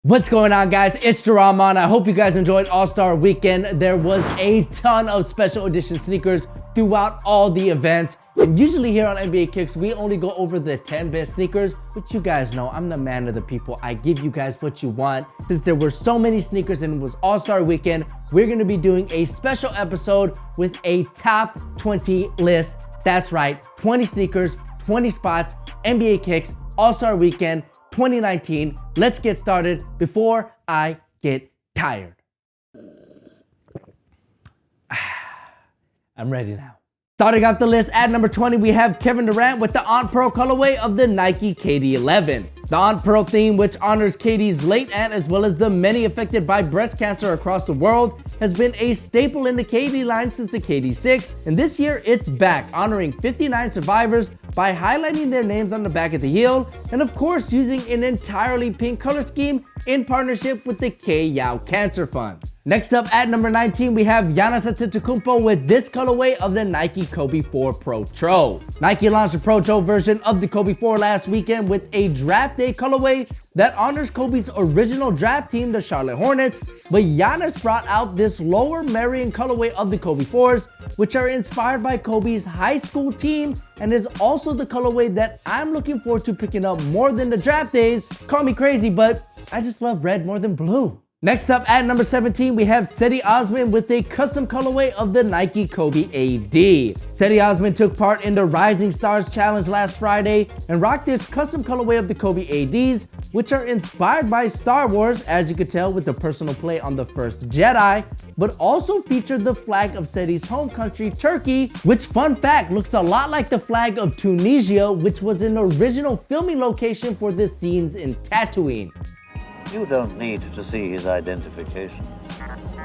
What's going on, guys? It's Armour. I hope you guys enjoyed All-Star Weekend. There was a ton of special edition sneakers throughout all the events. And usually here on NBA Kicks, we only go over the 10 best sneakers, which you guys know, I'm the man of the people. I give you guys what you want. Since there were so many sneakers and it was All-Star Weekend, we're gonna be doing a special episode with a top 20 list. That's right, 20 sneakers, 20 spots, NBA Kicks, All-Star Weekend 2019. Let's get started before I get tired. I'm ready now. Starting off the list at number 20, we have Kevin Durant with the On Pearl colorway of the Nike KD11. The On Pearl theme, which honors KD's late aunt as well as the many affected by breast cancer across the world, has been a staple in the KD line since the KD6, and this year it's back, honoring 59 survivors by highlighting their names on the back of the heel, and of course using an entirely pink color scheme in partnership with the K-Yao Cancer Fund. Next up at number 19, we have Giannis Antetokounmpo with this colorway of the Nike Kobe 4 Pro Tro. Nike launched the Pro Tro version of the Kobe 4 last weekend with a draft day colorway that honors Kobe's original draft team, the Charlotte Hornets, but Giannis brought out this Lower Merion colorway of the Kobe 4s, which are inspired by Kobe's high school team and is also the colorway that I'm looking forward to picking up more than the draft days. Call me crazy, but I just love red more than blue. Next up at number 17, we have Cedi Osmond with a custom colorway of the Nike Kobe AD. Cedi Osmond took part in the Rising Stars Challenge last Friday and rocked this custom colorway of the Kobe ADs, which are inspired by Star Wars, as you could tell with the personal play on the first Jedi, but also featured the flag of Cedi's home country, Turkey, which, fun fact, looks a lot like the flag of Tunisia, which was an original filming location for the scenes in Tatooine. You don't need to see his identification.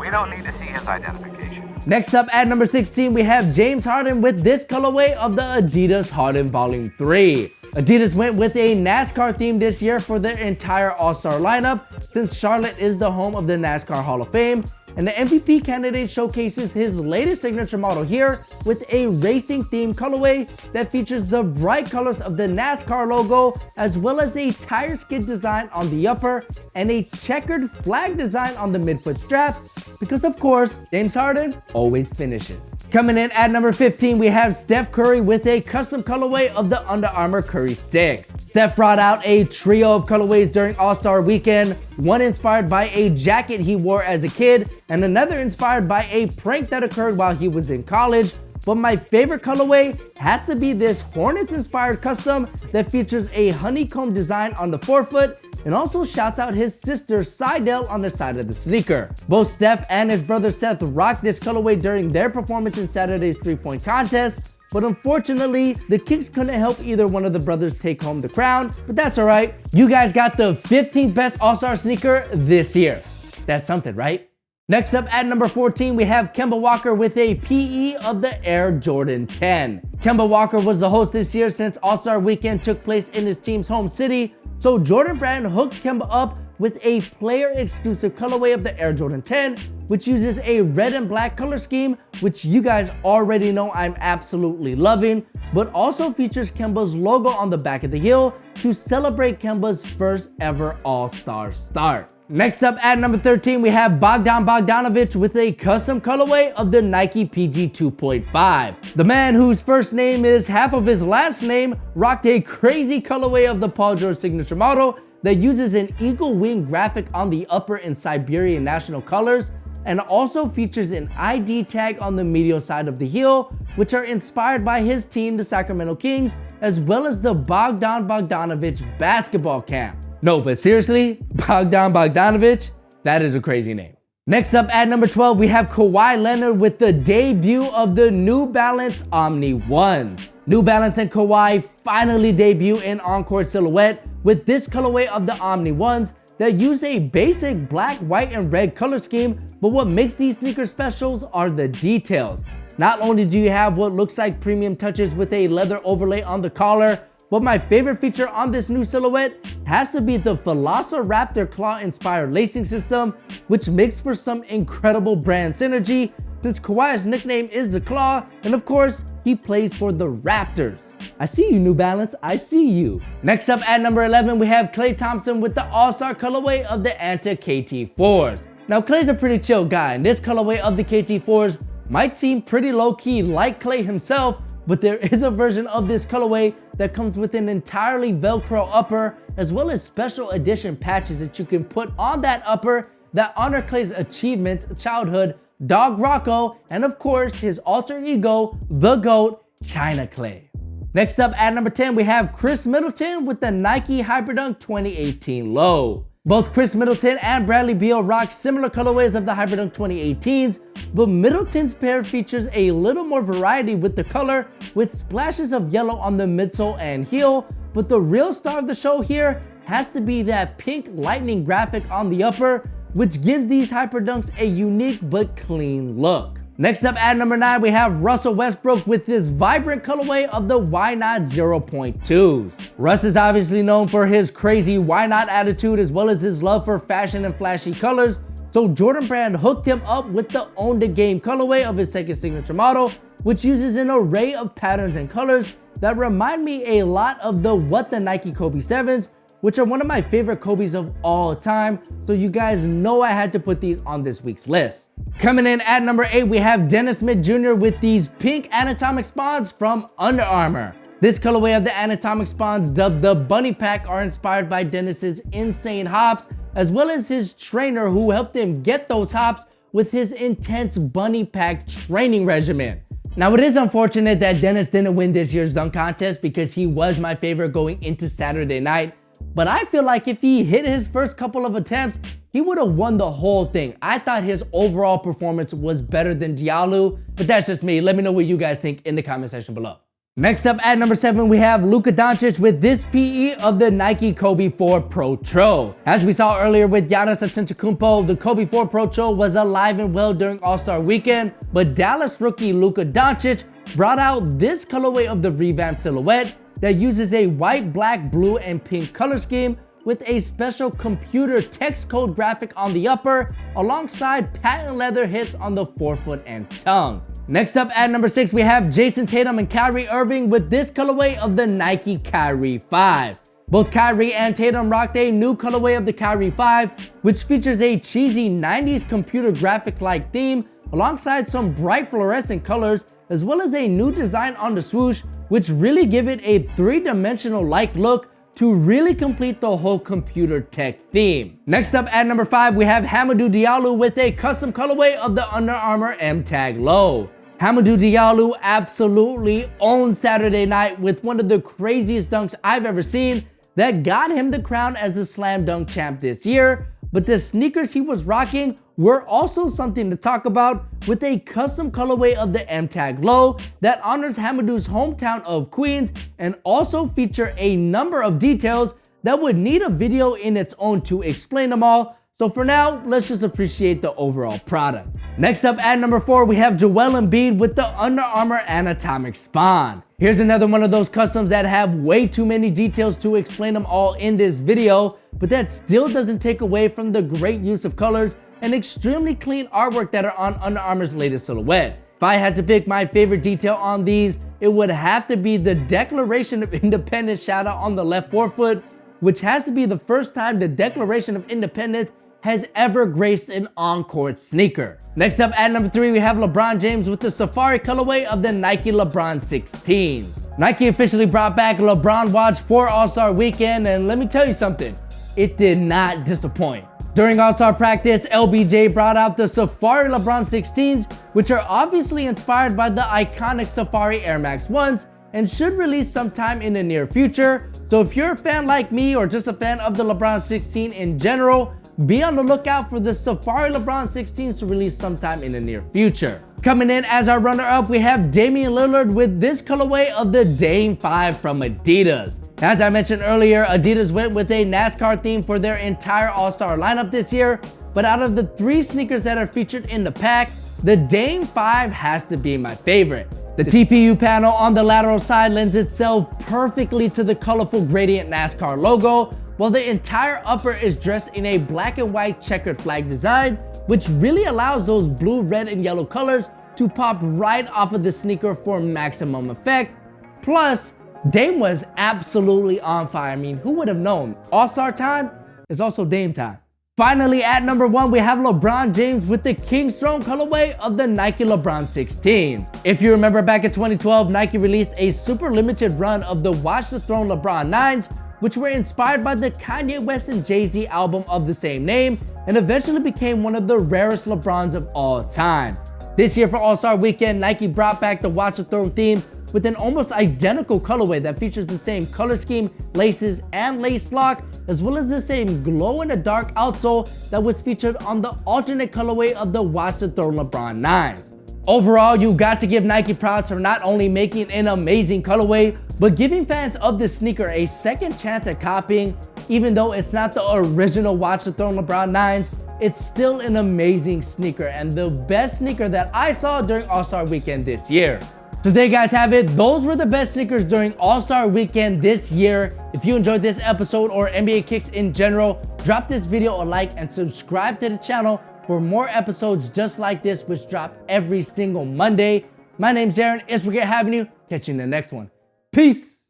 We don't need to see his identification. Next up at number 16, we have James Harden with this colorway of the Adidas Harden Volume 3. Adidas went with a NASCAR theme this year for their entire All-Star lineup, since Charlotte is the home of the NASCAR Hall of Fame, and the MVP candidate showcases his latest signature model here with a racing themed colorway that features the bright colors of the NASCAR logo, as well as a tire skid design on the upper and a checkered flag design on the midfoot strap, because of course, James Harden always finishes. Coming in at number 15, we have Steph Curry with a custom colorway of the Under Armour Curry 6. Steph brought out a trio of colorways during All-Star Weekend, one inspired by a jacket he wore as a kid, and another inspired by a prank that occurred while he was in college. But my favorite colorway has to be this Hornets-inspired custom that features a honeycomb design on the forefoot and also shouts out his sister Seidel on the side of the sneaker. Both Steph and his brother Seth rocked this colorway during their performance in Saturday's three-point contest, but unfortunately, the Kicks couldn't help either one of the brothers take home the crown, but that's alright. You guys got the 15th best All-Star sneaker this year. That's something, right? Next up at number 14, we have Kemba Walker with a PE of the Air Jordan 10. Kemba Walker was the host this year since All-Star Weekend took place in his team's home city, so Jordan Brand hooked Kemba up with a player-exclusive colorway of the Air Jordan 10, which uses a red and black color scheme, which you guys already know I'm absolutely loving, but also features Kemba's logo on the back of the heel to celebrate Kemba's first ever All-Star start. Next up at number 13, we have Bogdanovich with a custom colorway of the Nike PG 2.5. The man whose first name is half of his last name rocked a crazy colorway of the Paul George signature model that uses an eagle wing graphic on the upper in Siberian national colors, and also features an ID tag on the medial side of the heel, which are inspired by his team, the Sacramento Kings, as well as the Bogdanovich basketball camp. No, but seriously, Bogdanovich, that is a crazy name. Next up at number 12, we have Kawhi Leonard with the debut of the New Balance Omni 1s. New Balance and Kawhi finally debut in on-court silhouette with this colorway of the Omni 1s that use a basic black, white, and red color scheme, but what makes these sneakers specials are the details. Not only do you have what looks like premium touches with a leather overlay on the collar, but my favorite feature on this new silhouette has to be the Velociraptor claw inspired lacing system, which makes for some incredible brand synergy, since Kawhi's nickname is the Claw, and of course, he plays for the Raptors. I see you, New Balance, I see you. Next up at number 11, we have Klay Thompson with the All-Star colorway of the Anta KT4s. Now, Klay's a pretty chill guy, and this colorway of the KT4s might seem pretty low-key like Klay himself, but there is a version of this colorway that comes with an entirely Velcro upper, as well as special edition patches that you can put on that upper that honor Klay's achievement, childhood, Dog Rocco, and of course, his alter ego, the GOAT, China Klay. Next up at number 10, we have Chris Middleton with the Nike Hyperdunk 2018 Low. Both Chris Middleton and Bradley Beal rock similar colorways of the Hyperdunk 2018s, but Middleton's pair features a little more variety with the color, with splashes of yellow on the midsole and heel, but the real star of the show here has to be that pink lightning graphic on the upper, which gives these Hyperdunks a unique but clean look. Next up at number 9, we have Russell Westbrook with this vibrant colorway of the Why Not 0.2s. Russ is obviously known for his crazy why not attitude, as well as his love for fashion and flashy colors, so Jordan Brand hooked him up with the Own the Game colorway of his second signature model, which uses an array of patterns and colors that remind me a lot of the What the Nike Kobe 7s, which are one of my favorite Kobe's of all time, so you guys know I had to put these on this week's list. Coming in at number 8, we have Dennis Smith Jr. with these pink anatomic spawns from Under Armour. This colorway of the anatomic spawns, dubbed the Bunny Pack, are inspired by Dennis's insane hops, as well as his trainer who helped him get those hops with his intense Bunny Pack training regimen. Now, it is unfortunate that Dennis didn't win this year's dunk contest because he was my favorite going into Saturday night, but I feel like if he hit his first couple of attempts, he would have won the whole thing. I thought his overall performance was better than Diallo, but that's just me. Let me know what you guys think in the comment section below. Next up at number 7, we have Lucca Dodgers with this PE of the Nike Kobe 4 Pro Tro. As we saw earlier with Giannis Antetokounmpo, the Kobe 4 Pro Tro was alive and well during All-Star weekend, but Dallas rookie Lucca Dodgers brought out this colorway of the revamped silhouette that uses a white, black, blue, and pink color scheme with a special computer text code graphic on the upper, alongside patent leather hits on the forefoot and tongue. Next up at number 6, we have Jason Tatum and Kyrie Irving with this colorway of the Nike Kyrie 5. Both Kyrie and Tatum rocked a new colorway of the Kyrie 5, which features a cheesy 90s computer graphic-like theme, alongside some bright fluorescent colors, as well as a new design on the swoosh, which really give it a three-dimensional like look to really complete the whole computer tech theme. Next up at number 5, we have Hammerdo Diallo with a custom colorway of the Under Armour M-Tag Low. Hammerdo Diallo absolutely owned Saturday night with one of the craziest dunks I've ever seen that got him the crown as the Slam Dunk champ this year, but the sneakers he was rocking were also something to talk about, with a custom colorway of the M-Tag Low that honors Hammerdo's hometown of Queens, and also feature a number of details that would need a video in its own to explain them all. So for now, let's just appreciate the overall product. Next up at number 4, we have Joel Embiid with the Under Armour Anatomic Spawn. Here's another one of those customs that have way too many details to explain them all in this video, but that still doesn't take away from the great use of colors and extremely clean artwork that are on Under Armour's latest silhouette. If I had to pick my favorite detail on these, it would have to be the Declaration of Independence shout out on the left forefoot, which has to be the first time the Declaration of Independence has ever graced an on-court sneaker. Next up at number 3, we have LeBron James with the Safari colorway of the Nike LeBron 16s. Nike officially brought back LeBron Watch for All-Star Weekend, and let me tell you something, it did not disappoint. During All-Star practice, LBJ brought out the Safari LeBron 16s, which are obviously inspired by the iconic Safari Air Max 1s and should release sometime in the near future. So if you're a fan like me or just a fan of the LeBron 16 in general, be on the lookout for the Safari LeBron 16s to release sometime in the near future. Coming in as our runner-up, we have Damian Lillard with this colorway of the Dayne 5 from Adidas. As I mentioned earlier, Adidas went with a NASCAR theme for their entire All-Star lineup this year, but out of the 3 sneakers that are featured in the pack, the Dayne 5 has to be my favorite. The TPU panel on the lateral side lends itself perfectly to the colorful gradient NASCAR logo, while the entire upper is dressed in a black and white checkered flag design, which really allows those blue, red, and yellow colors to pop right off of the sneaker for maximum effect. Plus, Dame was absolutely on fire. I mean, who would have known? All-Star time is also Dame time. Finally, at number 1, we have LeBron James with the King's Throne colorway of the Nike LeBron 16s. If you remember back in 2012, Nike released a super limited run of the Watch the Throne LeBron 9s, which were inspired by the Kanye West and Jay-Z album of the same name, and eventually became one of the rarest LeBrons of all time. This year for All-Star Weekend, Nike brought back the Watch the Throne theme with an almost identical colorway that features the same color scheme, laces, and lace lock, as well as the same glow-in-the-dark outsole that was featured on the alternate colorway of the Watch the Throne LeBron 9s. Overall, you got to give Nike props for not only making an amazing colorway, but giving fans of the sneaker a second chance at copying. Even though it's not the original Watch the Throne LeBron 9s, it's still an amazing sneaker and the best sneaker that I saw during All-Star Weekend this year. So there you guys have it. Those were the best sneakers during All-Star Weekend this year. If you enjoyed this episode or NBA kicks in general, drop this video a like and subscribe to the channel for more episodes just like this, which drop every single Monday. My name's Darren. It's great having you. Catch you in the next one. Peace.